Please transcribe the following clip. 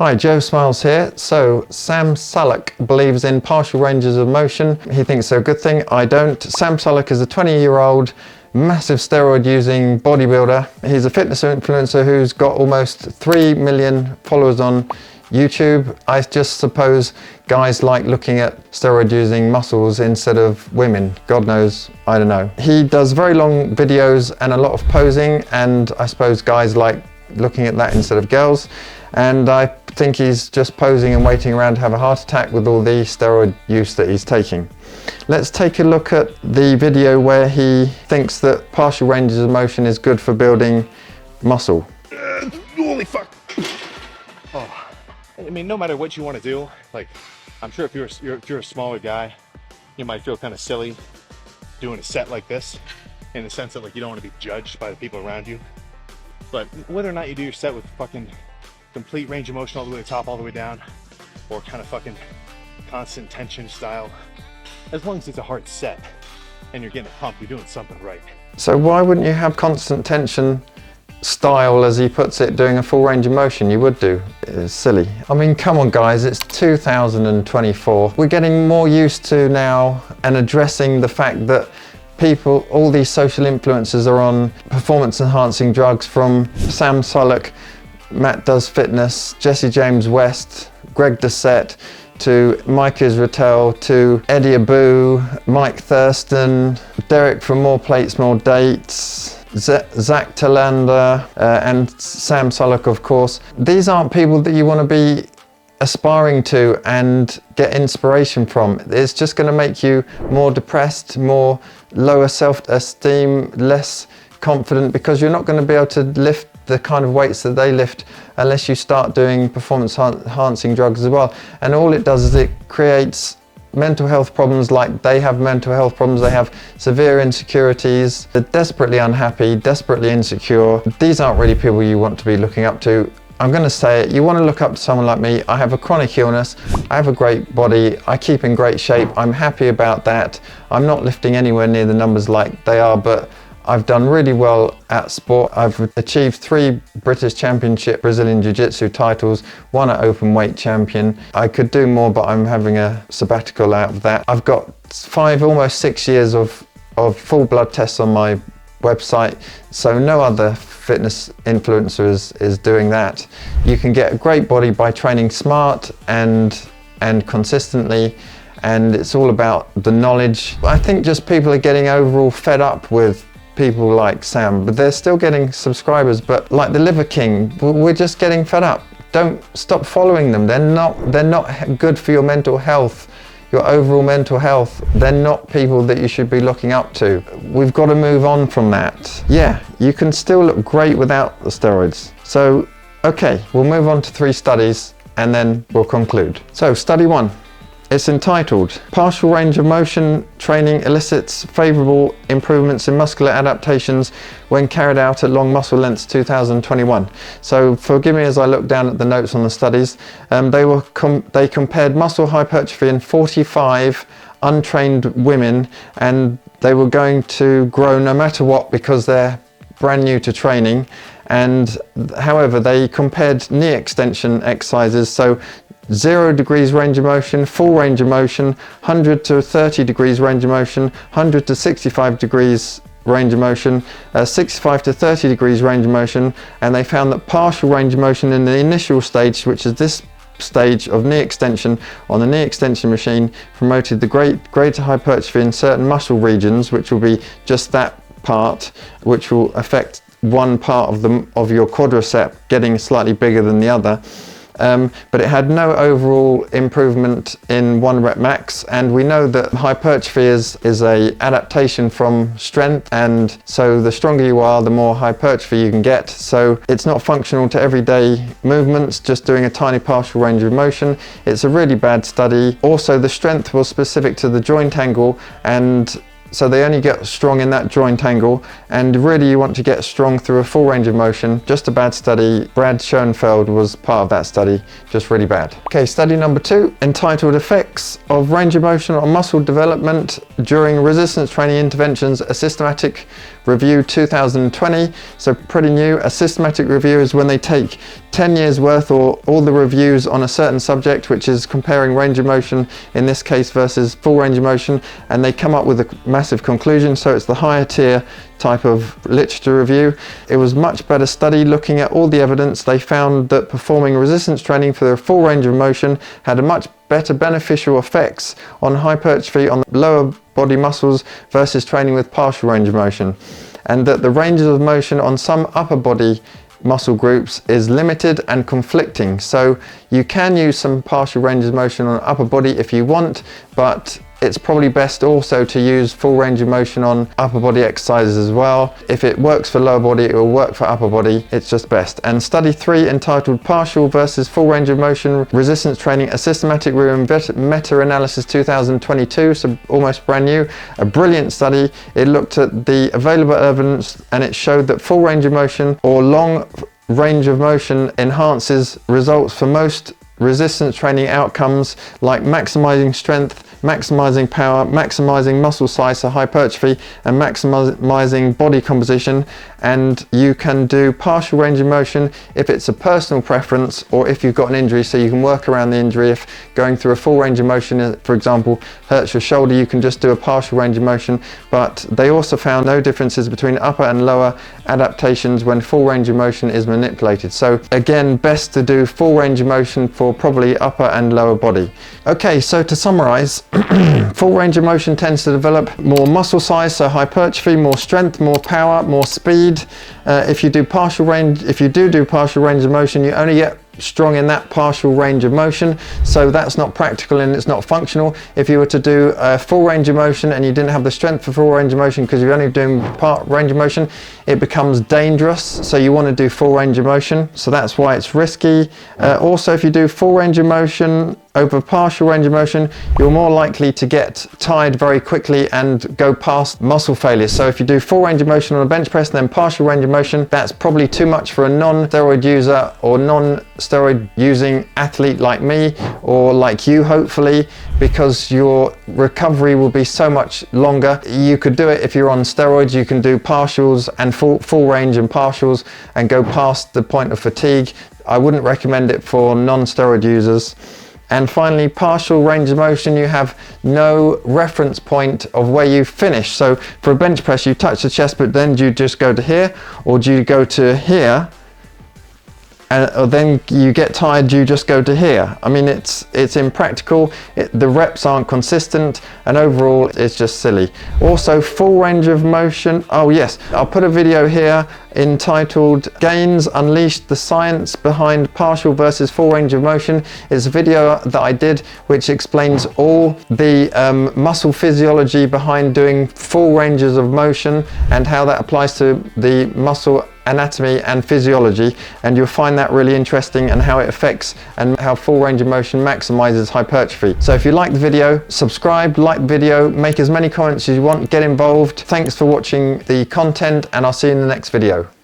Hi, Joe Smiles here. So, Sam Sullock believes in partial ranges of motion. He thinks they're a good thing. I don't. Sam Sullock is a 20-year-old massive steroid-using bodybuilder. He's a fitness influencer who's got almost 3 million followers on YouTube. I just suppose guys like looking at steroid-using muscles instead of women. God knows, I don't know. He does very long videos and a lot of posing, and I suppose guys like looking at that instead of girls. And I think he's just posing and waiting around to have a heart attack with all the steroid use that he's taking. Let's take a look at the video where he thinks that partial ranges of motion is good for building muscle. Holy fuck! Oh, I mean, no matter what you want to do, like, I'm sure if you're a smaller guy, you might feel kind of silly doing a set like this, in the sense that like you don't want to be judged by the people around you. But whether or not you do your set with fucking complete range of motion all the way to the top, all the way down, or kind of fucking constant tension style, as long as it's a hard set and you're getting a pump, you're doing something right. So why wouldn't you have constant tension style, as he puts it, doing a full range of motion? You would do. It's silly. I mean, come on guys, it's 2024. We're getting more used to now and addressing the fact that people, all these social influencers are on performance enhancing drugs, from Sam Sullock, Matt Does Fitness, Jesse James West, Greg Doucette, to Mike Israetel, to Eddie Abu, Mike Thurston, Derek from More Plates, More Dates, Zach Talander, and Sam Sullock, of course. These aren't people that you want to be aspiring to and get inspiration from. It's just going to make you more depressed, more lower self-esteem, less confident, because you're not going to be able to lift the kind of weights that they lift unless you start doing performance enhancing drugs as well. And all it does is it creates mental health problems. Like, they have mental health problems, they have severe insecurities, they're desperately unhappy, desperately insecure. These aren't really people you want to be looking up to. I'm going to say it, you want to look up to someone like me. I have a chronic illness, I have a great body, I keep in great shape, I'm happy about that. I'm not lifting anywhere near the numbers like they are, but I've done really well at sport. I've achieved 3 British Championship Brazilian Jiu-Jitsu titles, 1 at open weight champion. I could do more, but I'm having a sabbatical out of that. I've got 5, almost 6 years of full blood tests on my website, so no other fitness influencer is doing that. You can get a great body by training smart and consistently, and it's all about the knowledge. I think just people are getting overall fed up with people like Sam, but they're still getting subscribers. But like the Liver King, we're just getting fed up. Don't stop following them. They're not good for your mental health, your overall mental health. They're not people that you should be looking up to. We've got to move on from that. Yeah, you can still look great without the steroids. So, okay, we'll move on to 3 studies and then we'll conclude. So, study 1. It's entitled, Partial Range of Motion Training Elicits Favourable Improvements in Muscular Adaptations When Carried Out at Long Muscle Lengths 2021. So forgive me as I look down at the notes on the studies. They compared muscle hypertrophy in 45 untrained women, and they were going to grow no matter what because they're brand new to training. And however, they compared knee extension exercises, so 0 degrees range of motion, full range of motion, 100 to 30 degrees range of motion, 100 to 65 degrees range of motion, 65 to 30 degrees range of motion, and they found that partial range of motion in the initial stage, which is this stage of knee extension on the knee extension machine, promoted the greater hypertrophy in certain muscle regions, which will be just that part, which will affect one part of your quadricep getting slightly bigger than the other. But it had no overall improvement in 1 rep max, and we know that hypertrophy is a adaptation from strength, and so the stronger you are, the more hypertrophy you can get. So it's not functional to everyday movements, just doing a tiny partial range of motion. It's a really bad study. Also, the strength was specific to the joint angle, and so they only get strong in that joint angle, and really you want to get strong through a full range of motion. Just a bad study. Brad Schoenfeld was part of that study, just really bad. Okay, study number 2, entitled Effects of Range of Motion on Muscle Development During Resistance Training Interventions, a Systematic Review 2020. So pretty new. A systematic review is when they take 10 years worth or all the reviews on a certain subject, which is comparing range of motion in this case versus full range of motion, and they come up with a massive conclusion. So it's the higher tier type of literature review. It was much better study looking at all the evidence. They found that performing resistance training for the full range of motion had a much better beneficial effects on hypertrophy on the lower body muscles versus training with partial range of motion, and that the ranges of motion on some upper body muscle groups is limited and conflicting. So you can use some partial range of motion on upper body if you want, but it's probably best also to use full range of motion on upper body exercises as well. If it works for lower body, it will work for upper body. It's just best. And study 3, entitled Partial versus Full Range of Motion Resistance Training, a Systematic Review Meta-Analysis 2022, so almost brand new. A brilliant study. It looked at the available evidence and it showed that full range of motion or long range of motion enhances results for most resistance training outcomes, like maximizing strength, maximizing power, maximizing muscle size, so hypertrophy, and maximizing body composition. And you can do partial range of motion if it's a personal preference or if you've got an injury, so you can work around the injury. If going through a full range of motion, for example, hurts your shoulder, you can just do a partial range of motion. But they also found no differences between upper and lower adaptations when full range of motion is manipulated. So again, best to do full range of motion for probably upper and lower body. Okay, so to summarize, full range of motion tends to develop more muscle size, so hypertrophy, more strength, more power, more speed. If you do partial range of motion, you only get strong in that partial range of motion, so that's not practical and it's not functional. If you were to do a full range of motion and you didn't have the strength for full range of motion because you're only doing part range of motion, it becomes dangerous. So you want to do full range of motion, so that's why it's risky. Also, if you do full range of motion over partial range of motion, you're more likely to get tired very quickly and go past muscle failure. So if you do full range of motion on a bench press and then partial range of motion, that's probably too much for a non-steroid user or non-steroid using athlete like me or like you, hopefully, because your recovery will be so much longer. You could do it if you're on steroids. You can do partials and full range and partials and go past the point of fatigue. I wouldn't recommend it for non-steroid users. And finally, partial range of motion, you have no reference point of where you finish. So for a bench press, you touch the chest, but then do you just go to here, or do you go to here? Or then you get tired, do you just go to here? I mean, it's impractical, the reps aren't consistent, and overall it's just silly. Also, full range of motion, oh yes, I'll put a video here entitled Gains Unleashed, the Science Behind Partial versus Full Range of Motion. It's a video that I did which explains all the muscle physiology behind doing full ranges of motion and how that applies to the muscle anatomy and physiology, and you'll find that really interesting and how it affects and how full range of motion maximizes hypertrophy. So if you like the video, subscribe, like the video, make as many comments as you want, get involved. Thanks for watching the content, and I'll see you in the next video.